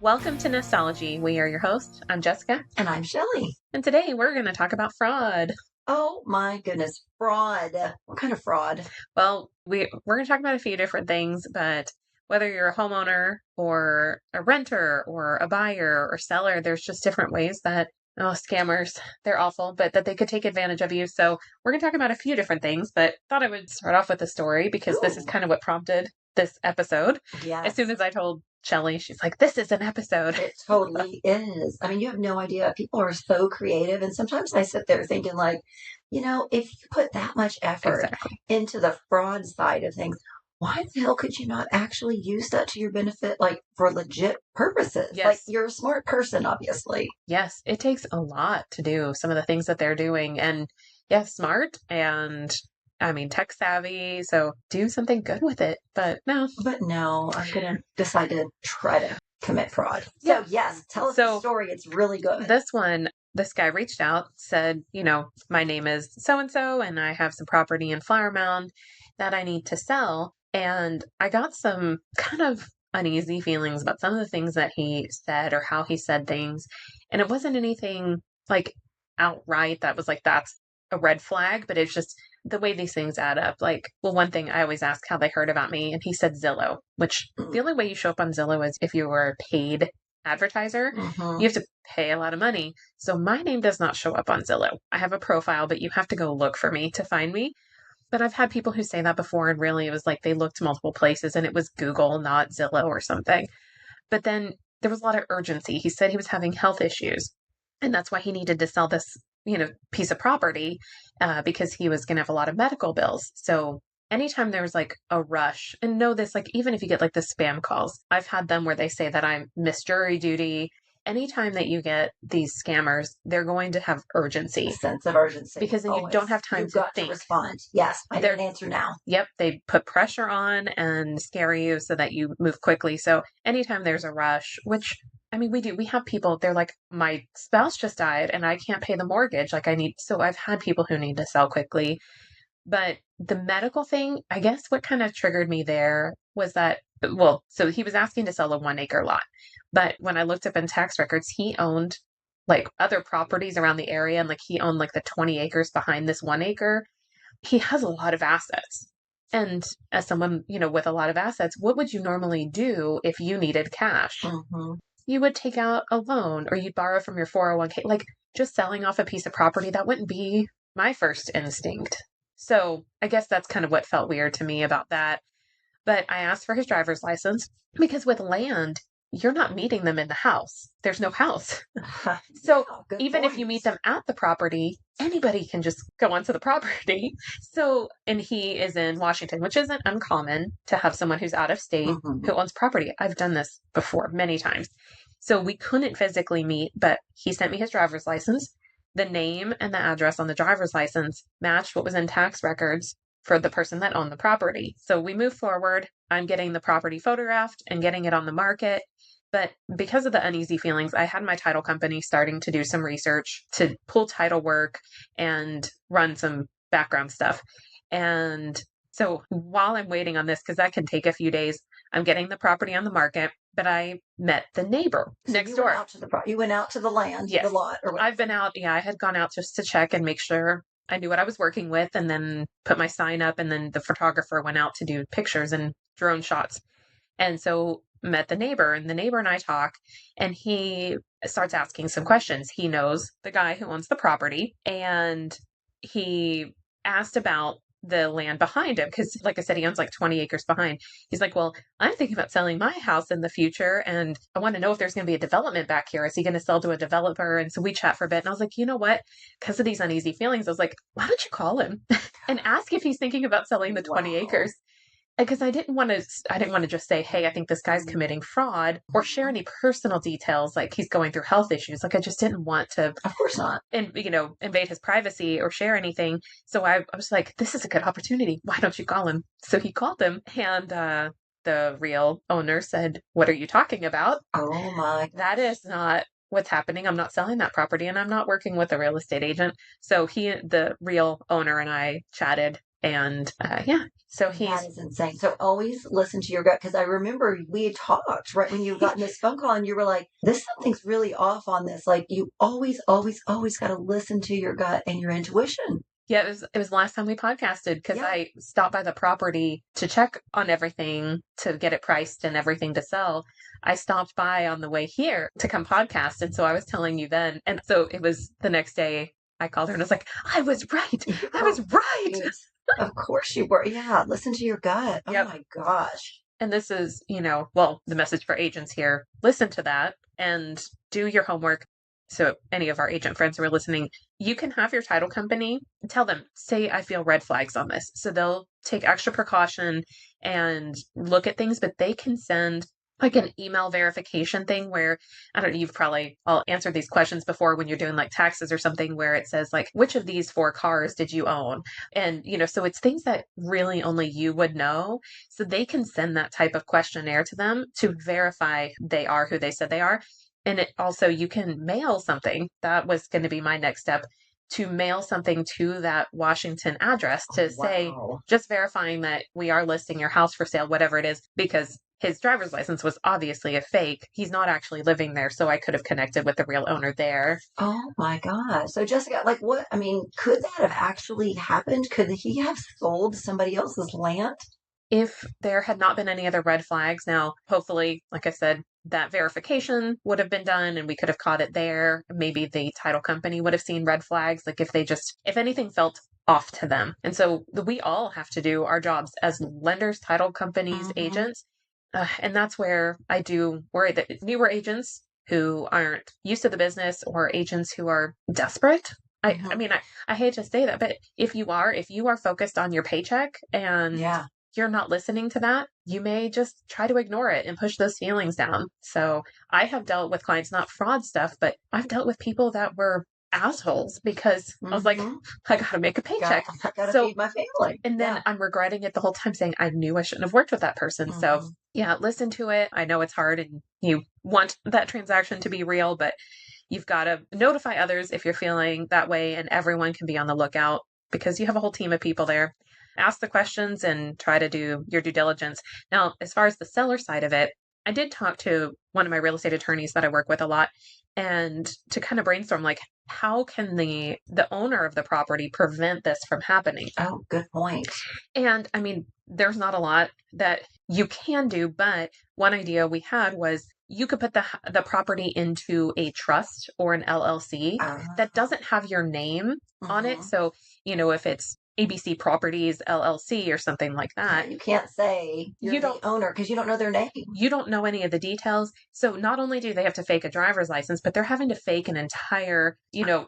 Welcome to Nostology. We are your hosts. I'm Jessica. And I'm Shelley. And today we're going to talk about fraud. Oh my goodness, fraud. What kind of fraud? Well, we're going to talk about a few different things, but whether you're a homeowner or a renter or a buyer or seller, there's just different ways that, scammers, they're awful, but that they could take advantage of you. So we're going to talk about a few different things, but thought I would start off with a story because this is kind of what prompted this episode. Yes. As soon as I told Shelley, she's like, this is an episode. It totally is. I mean, you have no idea. People are so creative. And sometimes I sit there thinking like, if you put that much effort into the fraud side of things, why the hell could you not actually use that to your benefit, like for legit purposes? Yes. Like you're a smart person, obviously. Yes, it takes a lot to do some of the things that they're doing. And yes, smart and tech savvy. So do something good with it. But no, I'm going to decide to try to commit fraud. Yeah. So yes, tell us the story. It's really good. This guy reached out, said, my name is so-and-so, and I have some property in Flower Mound that I need to sell. And I got some kind of uneasy feelings about some of the things that he said or how he said things. And it wasn't anything like outright that was like, that's a red flag, but it's just the way these things add up. Like, well, one thing I always ask how they heard about me, and he said Zillow, which the only way you show up on Zillow is if you were a paid advertiser. You have to pay a lot of money. So my name does not show up on Zillow. I have a profile, but you have to go look for me to find me. But I've had people who say that before, and really it was like they looked multiple places and it was Google, not Zillow or something. But then there was a lot of urgency. He said he was having health issues, and that's why he needed to sell this, piece of property because he was going to have a lot of medical bills. So anytime there was like a rush, and know this, like even if you get like the spam calls, I've had them where they say that I'm missed jury duty. Anytime that you get these scammers, they're going to have urgency. A sense of urgency. Because then you don't have time You've to got think. To respond. Yes, I need an answer now. Yep, they put pressure on and scare you so that you move quickly. So anytime there's a rush, which, we have people, they're like, my spouse just died and I can't pay the mortgage. So I've had people who need to sell quickly. But the medical thing, I guess what kind of triggered me there was that, so he was asking to sell a 1-acre lot. But when I looked up in tax records, he owned like other properties around the area, and like he owned like the 20 acres behind this 1 acre. He has a lot of assets. And as someone, with a lot of assets, what would you normally do if you needed cash? You would take out a loan or you'd borrow from your 401k. Like just selling off a piece of property, that wouldn't be my first instinct. So I guess that's kind of what felt weird to me about that. But I asked for his driver's license because with land, you're not meeting them in the house. There's no house. So even if you meet them at the property, anybody can just go onto the property. So, and he is in Washington, which isn't uncommon to have someone who's out of state who owns property. I've done this before many times. So we couldn't physically meet, but he sent me his driver's license. The name and the address on the driver's license matched what was in tax records for the person that owned the property. So we move forward. I'm getting the property photographed and getting it on the market. But because of the uneasy feelings, I had my title company starting to do some research to pull title work and run some background stuff. And so while I'm waiting on this, because that can take a few days, I'm getting the property on the market, but I met the neighbor next door. You went out to the land, yes. The lot. I've been out. Yeah, I had gone out just to check and make sure I knew what I was working with, and then put my sign up, and then the photographer went out to do pictures and drone shots. And so met the neighbor, and the neighbor and I talk, and he starts asking some questions. He knows the guy who owns the property, and he asked about the land behind him because, like I said, he owns like 20 acres behind. He's like, well, I'm thinking about selling my house in the future, and I want to know if there's going to be a development back here. Is he going to sell to a developer? And so we chat for a bit, and I was like, you know what? Because of these uneasy feelings, I was like, why don't you call him and ask if he's thinking about selling the 20 acres? Because I didn't want to just say, hey, I think this guy's committing fraud, or share any personal details, like he's going through health issues. Like I just didn't want to, of course not, invade his privacy or share anything. So I was like, this is a good opportunity. Why don't you call him? So he called him, and the real owner said, what are you talking about? Oh my. That is not what's happening. I'm not selling that property, and I'm not working with a real estate agent. So the real owner and I chatted And yeah, so That he's, is insane. So always listen to your gut because I remember we had talked right when you got in this phone call and you were like, this something's really off on this. Like you always, always, always got to listen to your gut and your intuition. yeah, it was the last time we podcasted because Yeah. I stopped by the property to check on everything to get it priced and everything to sell. I stopped by on the way here to come podcast. And so I was telling you then. And so it was the next day I called her and I was like, I was right. You I were was right. right. Of course you were. Yeah. Listen to your gut. Oh Yep. my gosh. And this is, well, the message for agents here. Listen to that and do your homework. So, any of our agent friends who are listening, you can have your title company tell them, say, I feel red flags on this. So, they'll take extra precaution and look at things, but they can send like an email verification thing where I don't know, you've probably all answered these questions before when you're doing like taxes or something where it says like, which of these 4 cars did you own? And, so it's things that really only you would know. So they can send that type of questionnaire to them to verify they are who they said they are. And it also, you can mail something. That was going to be my next step to mail something to that Washington address Oh, to say, wow. just verifying that we are listing your house for sale, whatever it is, because his driver's license was obviously a fake. He's not actually living there. So I could have connected with the real owner there. Oh my gosh. So Jessica, like what, I mean, could that have actually happened? Could he have sold somebody else's land? If there had not been any other red flags, now, hopefully, like I said, that verification would have been done and we could have caught it there. Maybe the title company would have seen red flags, like if anything felt off to them. And so we all have to do our jobs as lenders, title companies, Mm-hmm. agents. And that's where I do worry that newer agents who aren't used to the business or agents who are desperate. I Mm-hmm. mean, I hate to say that, but if you are focused on your paycheck and Yeah. you're not listening to that, you may just try to ignore it and push those feelings down. So I have dealt with clients, not fraud stuff, but I've dealt with people that were assholes because I was like, Mm-hmm. I got to make a Got, paycheck. got to So, feed my family. and then Yeah. I'm regretting it the whole time saying I knew I shouldn't have worked with that person. So, Mm-hmm. yeah, listen to it. I know it's hard and you want that transaction to be real, but you've got to notify others if you're feeling that way, and everyone can be on the lookout because you have a whole team of people there. Ask the questions and try to do your due diligence. Now, as far as the seller side of it, I did talk to one of my real estate attorneys that I work with a lot and to kind of brainstorm like how can the owner of the property prevent this from happening? Oh, good point. And I mean, there's not a lot that you can do, but one idea we had was you could put the property into a trust or an LLC Uh, that doesn't have your name on it. mm-hmm. So, if it's ABC Properties LLC or something like Yeah, that, you can't say you you're the don't owner because you don't know their name. you don't know any of the details. So not only do they have to fake a driver's license, but they're having to fake an entire,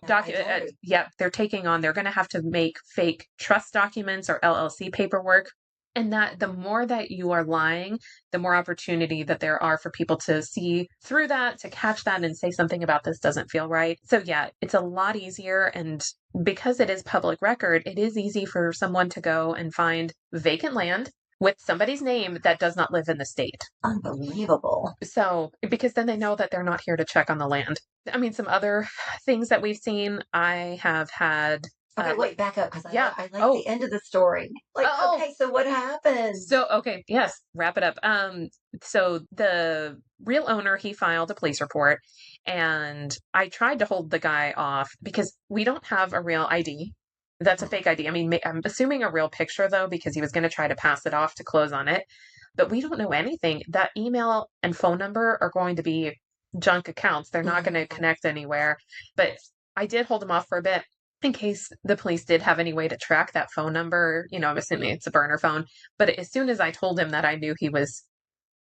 document. Identity. Yeah, they're going to have to make fake trust documents or LLC paperwork. And that the more that you are lying, the more opportunity that there are for people to see through that, to catch that and say something about this doesn't feel right. So yeah, it's a lot easier. And because it is public record, it is easy for someone to go and find vacant land with somebody's name that does not live in the state. Unbelievable. So, because then they know that they're not here to check on the land. I mean, some other things that we've seen, I have had, Okay, like, wait, back up because yeah. I like Oh, the end of the story. Like, oh, okay, so what happened? so, okay. Yes. Wrap it up. So the real owner, he filed a police report and I tried to hold the guy off because we don't have a real ID. That's a fake ID. I mean, I'm assuming a real picture though, because he was going to try to pass it off to close on it, but we don't know anything. That email and phone number are going to be junk accounts. They're not going to Mhm. connect anywhere, but I did hold him off for a bit in case the police did have any way to track that phone number. I'm assuming it's a burner phone, but as soon as I told him that I knew he was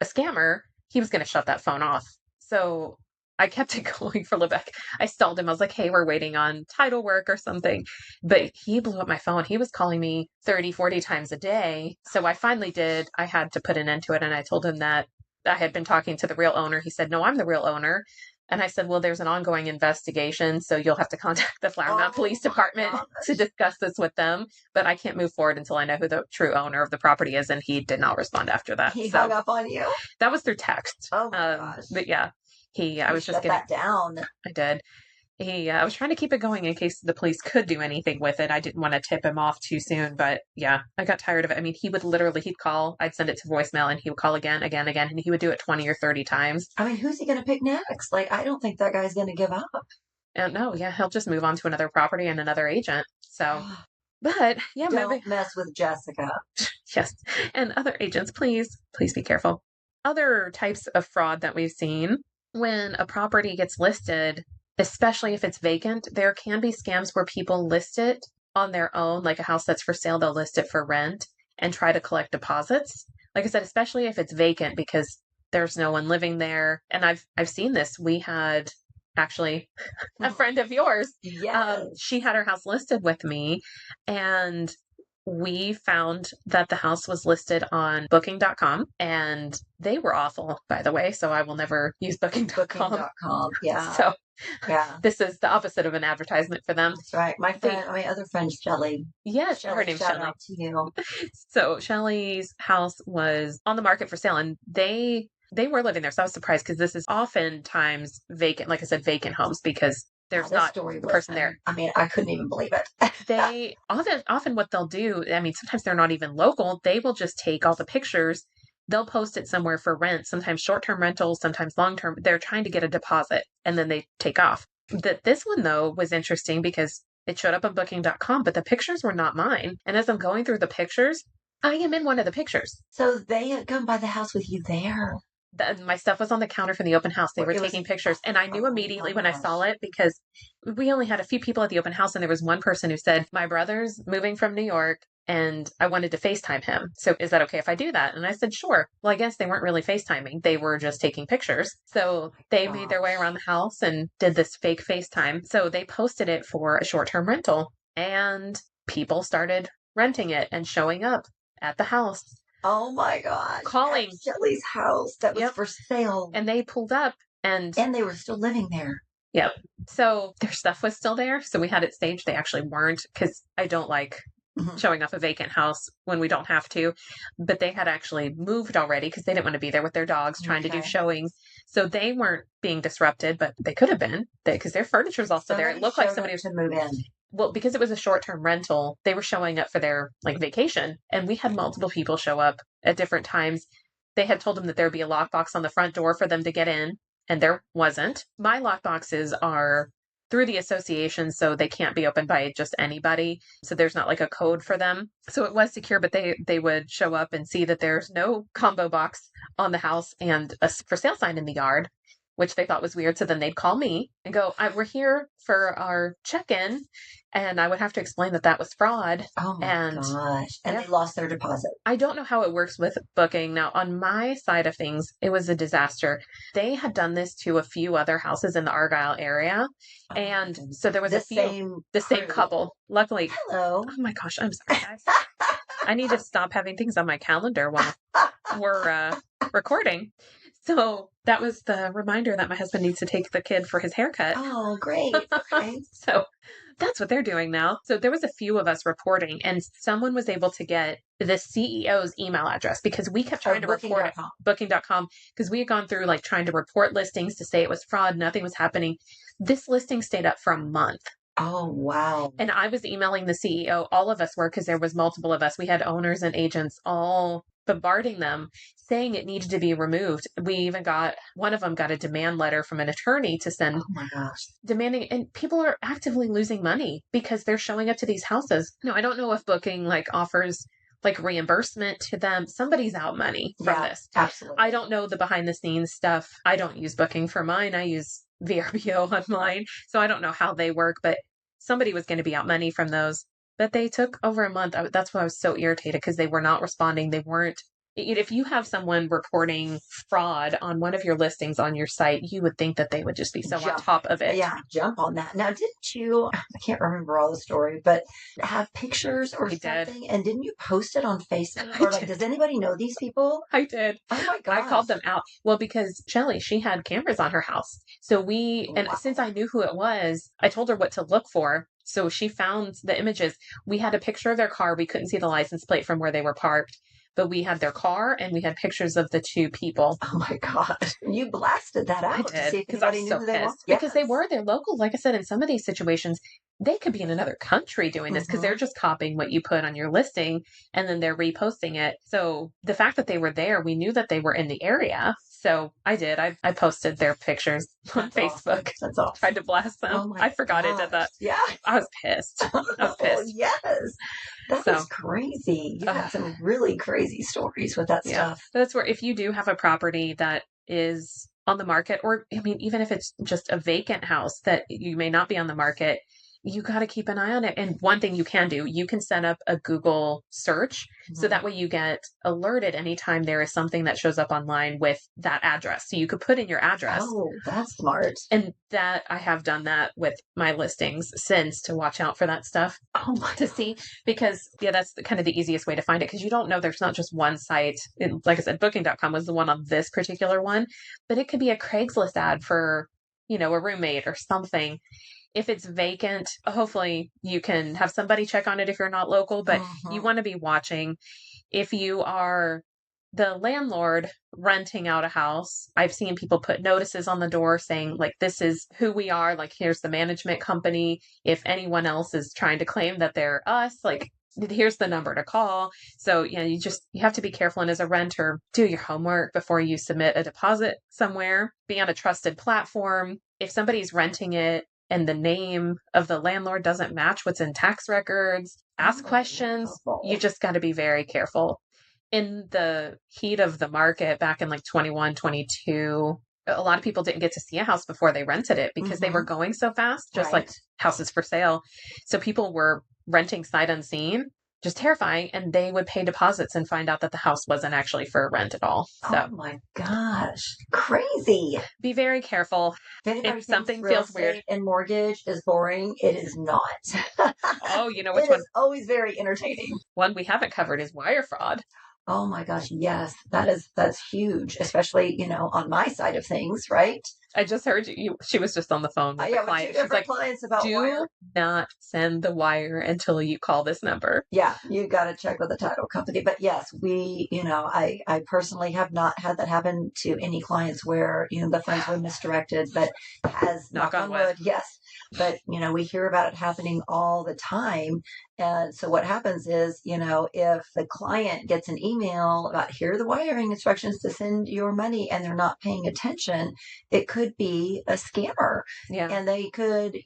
a scammer, he was going to shut that phone off. So I kept it going for a little bit. I stalled him. I was like, hey, we're waiting on title work or something. But he blew up my phone. He was calling me 30, 40 times a day. So I finally did. I had to put an end to it. And I told him that I had been talking to the real owner. He said, no, I'm the real owner. And I said, well, there's an ongoing investigation, so you'll have to contact the Flower Mound Oh Police my Department to gosh. discuss this with them. But I can't move forward until I know who the true owner of the property is. And he did not respond after that. He hung So up on you? that was through text. Oh my gosh. But yeah, I You was just shut getting, that down. I did. I was trying to keep it going in case the police could do anything with it. I didn't want to tip him off too soon, but yeah, I got tired of it. I mean, he would literally, he'd call, I'd send it to voicemail, and he would call again, again, again, and he would do it 20 or 30 times. I mean, who's he going to pick next? Like, I don't think that guy's going to give up. And no, yeah, he'll just move on to another property and another agent. So, but yeah, maybe, Don't mess with Jessica. yes. And other agents, please be careful. Other types of fraud that we've seen when a property gets listed, especially if it's vacant, there can be scams where people list it on their own, like a house that's for sale, they'll list it for rent and try to collect deposits. Like I said, especially if it's vacant because there's no one living there. And I've seen this. We had actually a friend of yours. Yes. She had her house listed with me, and we found that the house was listed on booking.com, and they were awful, by the way. So I will never use booking.com. Booking.com. Yeah. So yeah. This is the opposite of an advertisement for them. That's right. My other friend, Shelly. Yes, her name's Shelly. Shout out to you. So Shelly's house was on the market for sale, and they were living there. So I was surprised because this is oftentimes vacant, like I said, vacant homes because there's not a person there. I mean, I couldn't even believe it. They often what they'll do, I mean, sometimes they're not even local. They will just take all the pictures. They'll post it somewhere for rent, sometimes short-term rentals, sometimes long-term. They're trying to get a deposit and then they take off. This one, though, was interesting because it showed up on booking.com, but the pictures were not mine. And as I'm going through the pictures, I am in one of the pictures. So they had come by the house with you there. My stuff was on the counter from the open house. They were taking pictures. And I knew immediately when I saw it because we only had a few people at the open house. And there was one person who said, my brother's moving from New York and I wanted to FaceTime him. So is that okay if I do that? And I said, sure. Well, I guess they weren't really FaceTiming. They were just taking pictures. So they made their way around the house and did this fake FaceTime. So they posted it for a short-term rental and people started renting it and showing up at the house. Oh my God. Calling Shelly's house that was for sale. And they pulled up and they were still living there. Yep. So their stuff was still there. So we had it staged. They actually weren't because I don't like showing off a vacant house when we don't have to. But they had actually moved already because they didn't want to be there with their dogs trying to do showings. So they weren't being disrupted, but they could have been because their furniture's also there. It looked like somebody was to move in. Well, because it was a short-term rental, they were showing up for their vacation, and we had multiple people show up at different times. They had told them that there'd be a lockbox on the front door for them to get in, and there wasn't. My lockboxes are through the association, so they can't be opened by just anybody. So there's not like a code for them. So it was secure, but they would show up and see that there's no combo box on the house and a for sale sign in the yard, which they thought was weird. So then they'd call me and go, we're here for our check-in. And I would have to explain that was fraud. Oh my gosh. And they lost their deposit. I don't know how it works with booking. Now, on my side of things, it was a disaster. They had done this to a few other houses in the Argyle area. And so there was the same couple. Luckily. Hello. Oh my gosh. I'm sorry, guys. I need to stop having things on my calendar while we're recording. So that was the reminder that my husband needs to take the kid for his haircut. Oh, great. Okay. So that's what they're doing now. So there was a few of us reporting, and someone was able to get the CEO's email address because we kept trying to report it. Booking.com, because we had gone through trying to report listings to say it was fraud. Nothing was happening. This listing stayed up for a month. Oh, wow. And I was emailing the CEO. All of us were, because there was multiple of us. We had owners and agents all bombarding them, saying it needed to be removed. We even one of them got a demand letter from an attorney to send. Oh my gosh. Demanding, and people are actively losing money because they're showing up to these houses. No, I don't know if Booking offers reimbursement to them. Somebody's out money from this. Absolutely. I don't know the behind the scenes stuff. I don't use Booking for mine. I use VRBO on mine. So I don't know how they work, but somebody was going to be out money from those. But they took over a month. That's why I was so irritated because they were not responding. They weren't. If you have someone reporting fraud on one of your listings on your site, you would think that they would just be on top of it. Yeah, jump on that. Now, didn't you, I can't remember all the story, but have pictures or something? And didn't you post it on Facebook? Or does anybody know these people? I did. Oh my God. I called them out. Well, because Shelly, she had cameras on her house. So since I knew who it was, I told her what to look for. So she found the images. We had a picture of their car. We couldn't see the license plate from where they were parked. but we had their car and we had pictures of the two people. Oh my God. You blasted that I out to did see if because I anybody was knew so who they were. pissed because they Yes. were their local. Like I said, in some of these situations, they could be in another country doing this because they're Mm-hmm. just copying what you put on your listing and then they're reposting it. So the fact that they were there, we knew that they were in the area. So I did. I posted their pictures on That's awesome. Facebook, That's tried awesome. to blast them. Oh my I forgot I did gosh. that. Yeah. I was pissed. I was Oh, pissed. yes. That is So, crazy. You've uh, had some really crazy stories with that yeah, stuff. that's where if you do have a property that is on the market, or I mean, even if it's just a vacant house that you may not be on the market, you got to keep an eye on it. And one thing you can do, you can set up a Google search so Mhm. that way you get alerted anytime there is something that shows up online with that address. So you could put in your address. Oh, that's smart. And that I have done that with my listings since to watch out for that stuff Oh my to God. see because yeah that's kind of the easiest way to find it because you don't know there's not just one site like I said booking.com was the one on this particular one but it could be a Craigslist ad for a roommate or something if it's vacant hopefully you can have somebody check on it if you're not local but you Mhm. want to be watching if you are the landlord renting out a house, I've seen people put notices on the door saying, like, this is who we are. Like, here's the management company. If anyone else is trying to claim that they're us, like, here's the number to call. So, you have to be careful. And as a renter, do your homework before you submit a deposit somewhere. Be on a trusted platform. If somebody's renting it, and the name of the landlord doesn't match what's in tax records, ask questions. You Unbelievable. just got to be very careful in the heat of the market back in like 21, 22, a lot of people didn't get to see a house before they rented it because they were Hmm. going so fast, just like Right. houses for sale. So people were renting sight unseen, just terrifying. And they would pay deposits and find out that the house wasn't actually for rent at all. Oh So my gosh. Crazy. If be very careful. anybody If thinks something real feels weird, estate and mortgage is boring, it is not. oh, you know which It one? is always very entertaining. One we haven't covered is wire fraud. Oh my gosh, yes. That's huge, especially, on my side of things, right? I just heard she was just on the phone with a Yeah, with two client. She's different like, clients about do wire. not send the wire until you call this number. Yeah, you got to check with the title company. But yes, I personally have not had that happen to any clients where, the funds were misdirected, but has, Knock knock on on wood. wood, yes. But, we hear about it happening all the time. And so what happens is, if the client gets an email about here are the wiring instructions to send your money and they're not paying attention, it could be a scammer Yeah. and they could,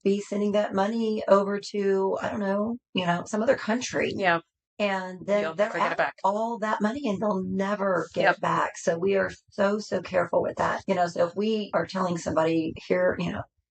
be sending that money over to, I don't know, some other country. Yeah. And then You'll they're never get it out back. all that money and they'll never get Yep. it back. So we are so, so careful with that. So if we are telling somebody here,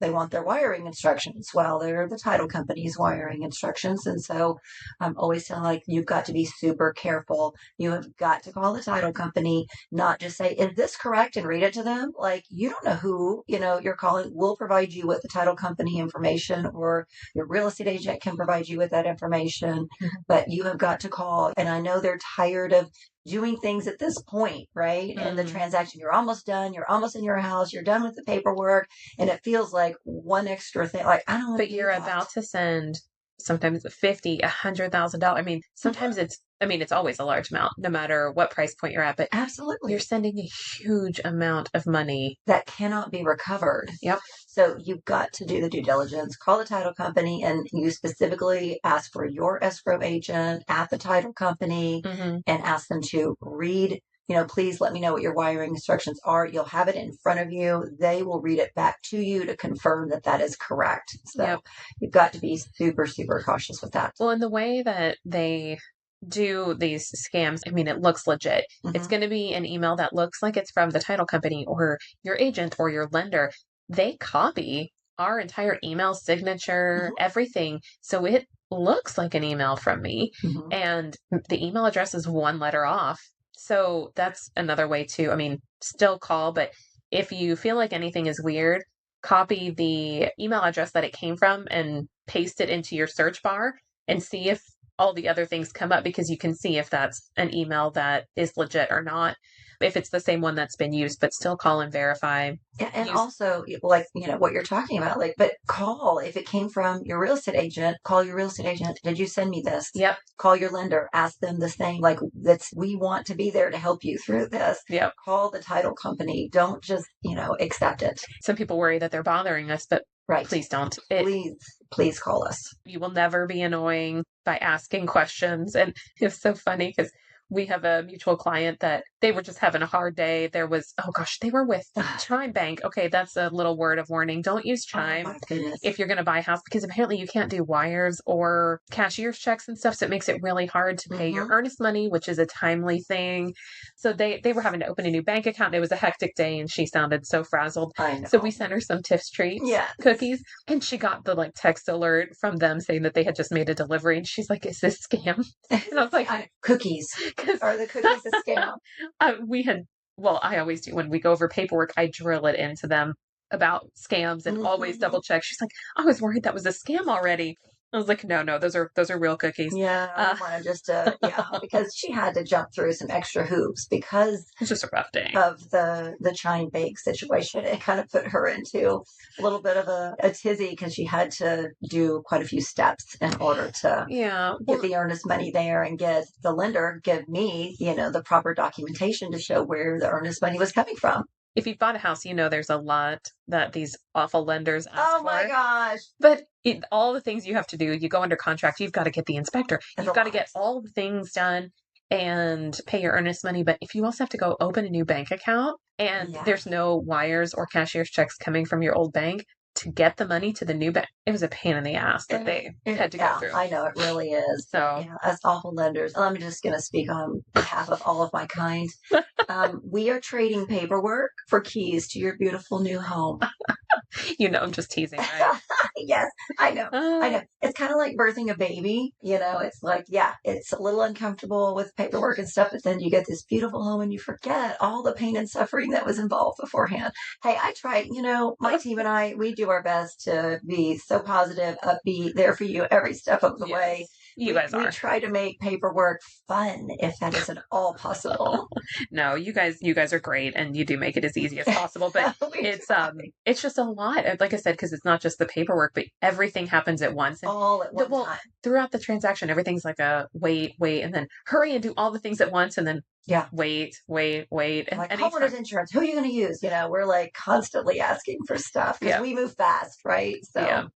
they want their wiring instructions. Well, they're the title company's wiring instructions. And so I'm always telling like, you've got to be super careful. You have got to call the title company, not just say, is this correct? And read it to them. Like you don't know who, you're calling. We'll provide you with the title company information or your real estate agent can provide you with that information, but you have got to call. And I know they're tired of doing things at this point, right? And the transaction, you're almost done. You're almost in your house. You're done with the paperwork. And it feels like one extra thing. Like, I don't want But to do you're that. about to send sometimes 50, $100,000. I mean, sometimes it's always a large amount, no matter what price point you're at, but you're Absolutely. sending a huge amount of money. That cannot be recovered. Yep. So you've got to do the due diligence, call the title company, and you specifically ask for your escrow agent at the title company and ask them to read, please let me know what your wiring instructions are. You'll have it in front of you. They will read it back to you to confirm that that is correct. So Yep. you've got to be super, super cautious with that. Well, in the way that they do these scams, I mean, it looks legit. It's going to be an email that looks like it's from the title company or your agent or your lender. They copy our entire email signature, everything. So it looks like an email from me. And the email address is one letter off. So that's another way to, I mean, still call, but if you feel like anything is weird, copy the email address that it came from and paste it into your search bar and see if all the other things come up because you can see if that's an email that is legit or not. if it's the same one that's been used, but still call and verify. And also, like, what you're talking about, like, but call if it came from your real estate agent, call your real estate agent. Did you send me this? Yep. Call your lender, ask them the same, like, we want to be there to help you through this. Yep. Call the title company. Don't just, accept it. Some people worry that they're bothering us, but please don't. Please call us. You will never be annoying by asking questions. And it's so funny because we have a mutual client that they were just having a hard day. They were with Chime Bank. Okay, that's a little word of warning. Don't use Chime if you're going to buy a house, because apparently you can't do wires or cashier's checks and stuff. So it makes it really hard to pay your earnest money, which is a timely thing. So they were having to open a new bank account. It was a hectic day and she sounded so frazzled. I know. So we sent her some Tiff's treats, cookies, and she got the text alert from them saying that they had just made a delivery. And she's like, is this scam? And I was like, cookies. Are the cookies a scam? I always do when we go over paperwork, I drill it into them about scams and always double check. She's like, I was worried that was a scam already. I was like, no, those are real cookies. Yeah, I want to just, because she had to jump through some extra hoops because it's just a rough day of the Chime Bake situation. It kind of put her into a little bit of a tizzy because she had to do quite a few steps in order to get the earnest money there and get the lender give me, the proper documentation to show where the earnest money was coming from. If you've bought a house, there's a lot that these awful lenders ask for. Oh my gosh. But all the things you have to do, you go under contract, you've got to get the inspector. You've got to get all the things done and pay your earnest money. But if you also have to go open a new bank account and there's no wires or cashier's checks coming from your old bank to get the money to the new bank, it was a pain in the ass that they had to go through. I know, it really is. So as awful lenders, I'm just going to speak on behalf of all of my kind. We are trading paperwork for keys to your beautiful new home. I'm just teasing, right? Yes, I know. I know. It's kind of like birthing a baby. It's like, it's a little uncomfortable with paperwork and stuff, but then you get this beautiful home and you forget all the pain and suffering that was involved beforehand. Hey, I try, my team and I, we do our best to be so positive, upbeat, there for you every step of the way. You guys are. We try to make paperwork fun, if that is at all possible. No, you guys are great, and you do make it as easy as possible. But it's just a lot. Like I said, because it's not just the paperwork, but everything happens at once. And all at one time. Throughout the transaction, everything's like a wait, and then hurry and do all the things at once, and then wait. And like homeowners insurance, who are you going to use? We're like constantly asking for stuff because we move fast, right? So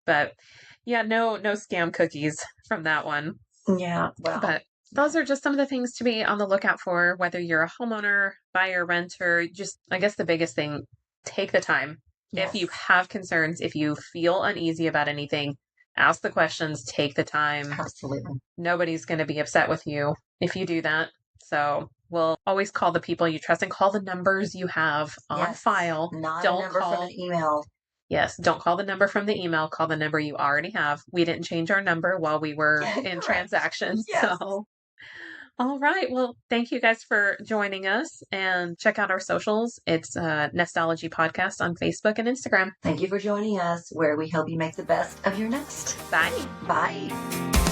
no scam cookies from that one. Yeah, well. But those are just some of the things to be on the lookout for, whether you're a homeowner, buyer, renter. Just, I guess the biggest thing, take the time. Yes. If you have concerns, if you feel uneasy about anything, ask the questions, take the time. Absolutely. Nobody's going to be upset with you if you do that. So we'll always call the people you trust and call the numbers you have on file. Not a number from an email. Yes, don't call the number from the email. Call the number you already have. We didn't change our number while we were in transactions. Yes. So, all right. Well, thank you guys for joining us, and check out our socials. It's Nestology Podcast on Facebook and Instagram. Thank you for joining us, where we help you make the best of your nest. Bye. Bye.